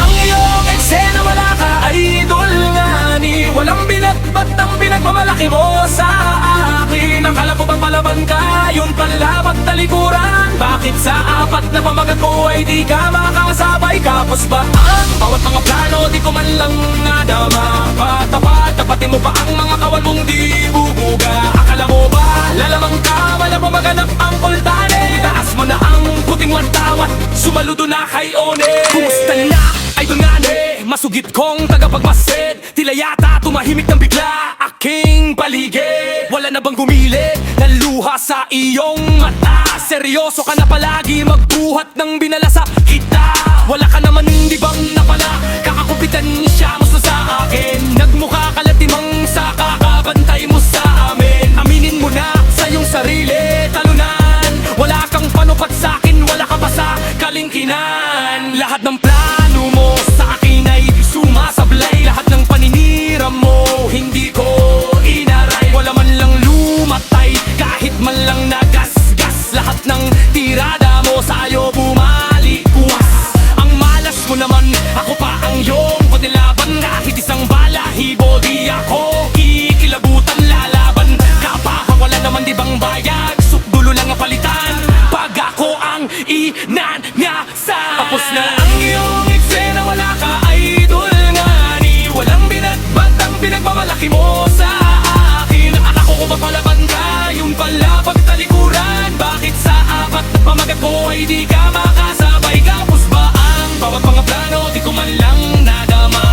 ang iyong eksena, wala ka idol nga ni walang binatbat ang pinagmamalaki mo sa akin. Akala ko bang palaban ka, yun pala pagtalikuran. Bakit sa apat na pamagat ko ay di ka makasabay? Kapos ba ang bawat mga plano, di ko man lang nadama. Tapatin mo pa ang mga kawan mong di bubuga. Akala mo ba lalamang ka, wala mo maganap ang kultane? Itaas mo na ang puting wartawat, sumaludo na kay One. Kumusta na, idol nga ne? Masugid kong tagapagmasid, tila yata tumahimik ng bigla aking paligid. Wala na bang gumilit na luha sa iyong mata? Seryoso ka na palagi magbuhat ng binala sa kita. Wala ka naman di bang napala, kakakumpitensya mo sa akin. Nagmukha ka latimang sa kakabantay mo sa amin. Aminin mo na sa iyong sarili, talunan. Wala kang panupat sa akin, wala ka pa sa kalingkinan. Lahat ng plano mo sa akin ay sumasablay. Lahat ng paninira mo hindi ko inaray. Wala man lang lumatay, kahit man lang nagasgas. Lahat ng tirada mo sa'yo bumalikuwas. Ang malas mo naman, ako pa ang iyong pagnilaban. Kahit isang balahibo di ako kikilabutan. Lalaban ka pa, wala naman di bang bayag? Sukdulo lang ang palitan pag ako ang inanyasan. Tapos na ang iyong eksena, wala ka idol nga ni walang binatbat ang pinagmamalaki mo sa akin. Akala ko ba palaban ka, yun pala pagtalikuran. Bakit sa apat na pamagat ko ay di ka makasabay? Kapos ba ang bawat mga plano, di ko man lang nadama.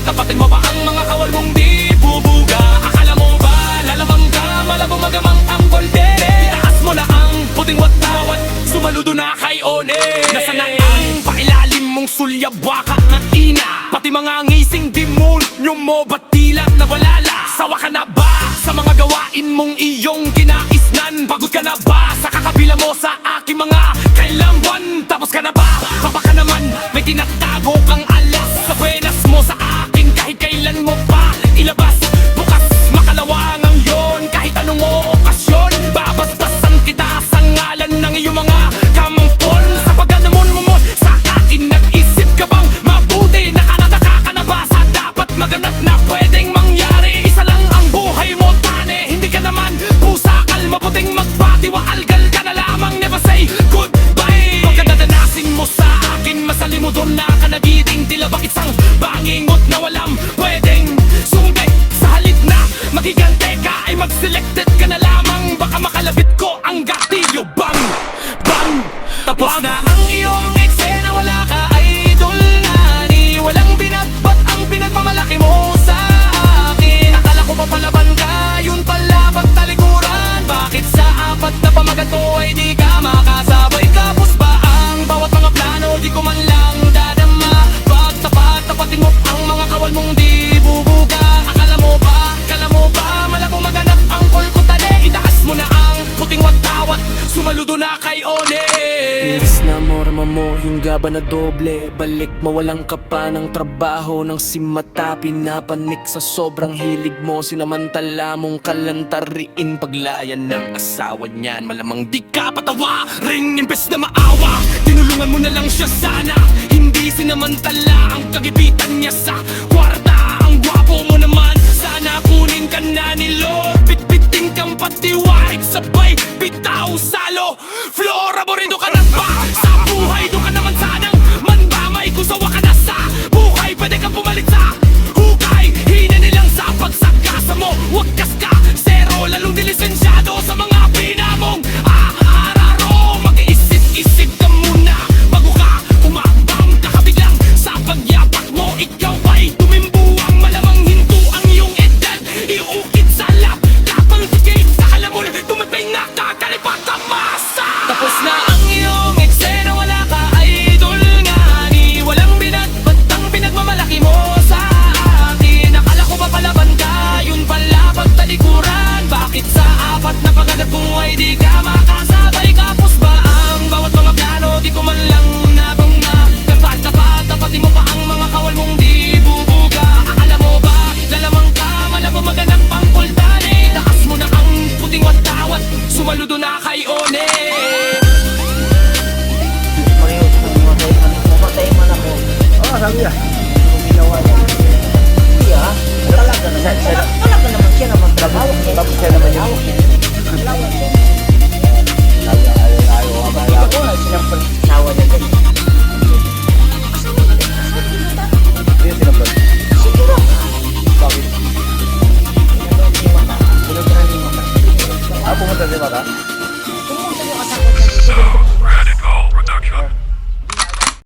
Tapatin mo pa ang mga kawal mong di bubuga. Akala mo ba lalamang ka, malabo magamang ang golden? Itaas mo na ang puting watawat, sumaludo na kay One. Nasaan na ang pailalim mong sulyabwaka na ina? Pati mga ngising demonyo mo, ba't tila nawalala? Sawa ka na ba sa mga gawain mong iyong kinaisnan? Pagod ka na ba sa kakabila mo sa aking mga kailangan? Tapos ka na ba? Baka naman may tinatago kang alas sa buenas mo sa akin. Kahit kailan mo pa ilabas, bukas makalawang ang yon. Kahit anong okasyon, babasbasan kita sa ngalan ng iyong mga kamampon. Sa pagganamon mo sa akin, nag-isip ka bang mabuti? Nakataka ka na ba sa dapat maganap na pwedeng mangyari? Isa lang ang buhay mo, tane, hindi ka naman pusakal. Mabuting magpatiwaal, ka na lamang, never say goodbye. Pagkadadanasin mo sa akin, masalimuton na ka nagiting. Tila ba isang bangingot na walang pwedeng sumbe? Sa halip na magigante ka ay mag-selected ka na lamang. Baka makalabit ko ang gatilyo, bang, bang. Tapos na ang iyong eksena, wala ka idol nga ni walang binatbat ang pinagmamalaki mo sa akin. Akala ko pa palaban ka, yun pala pagtalikuran. Bakit sa apat na pamagat ko ay di ka makasabay? Kapos ba ang bawat mga plano, di ko man lang dadama. Tapatin mo ang mga kawal mong di bubuga. Akala mo ba malabo maganap ang kulkutane? Itaas mo na ang puting watawat, sumaludo na kay One. Iris na morma mo, yung gaba na doble. Balik mawalang ka pa ng trabaho ng simata. Pinapanik sa sobrang hilig mo, sinamantala mong kalantariin. Paglayan ng asawa niyan, malamang di ka patawa ring. Imbes na maawa, tinulungan mo na lang siya sana. Hindi sinamantala ang kagipitan niya sa kwarta. Ang gwapo mo naman, sana kunin ka na ni Lord. Bitbiting kang patiwaig, sabay bitaw salo. Flora, morido ka na ba? Sa buhay do ka naman sanang manbamay. Kung sawa ka na sa buhay, pwede kang pumalit sa hukay. Hina nilang sa pagsagasa mo, wagkas ka zero, lalong dilisensyado sa mga pinamong araro. Mag-iisip-isip ka muna bago ka umabang. Kakabiglang sa pagyapak mo, ikaw ba'y tumimbuang? Malamang hinto ang iyong edad, iukit sa lap Oo, sabi niya. Ginawa niya. Talaga naman siya naman trabaho.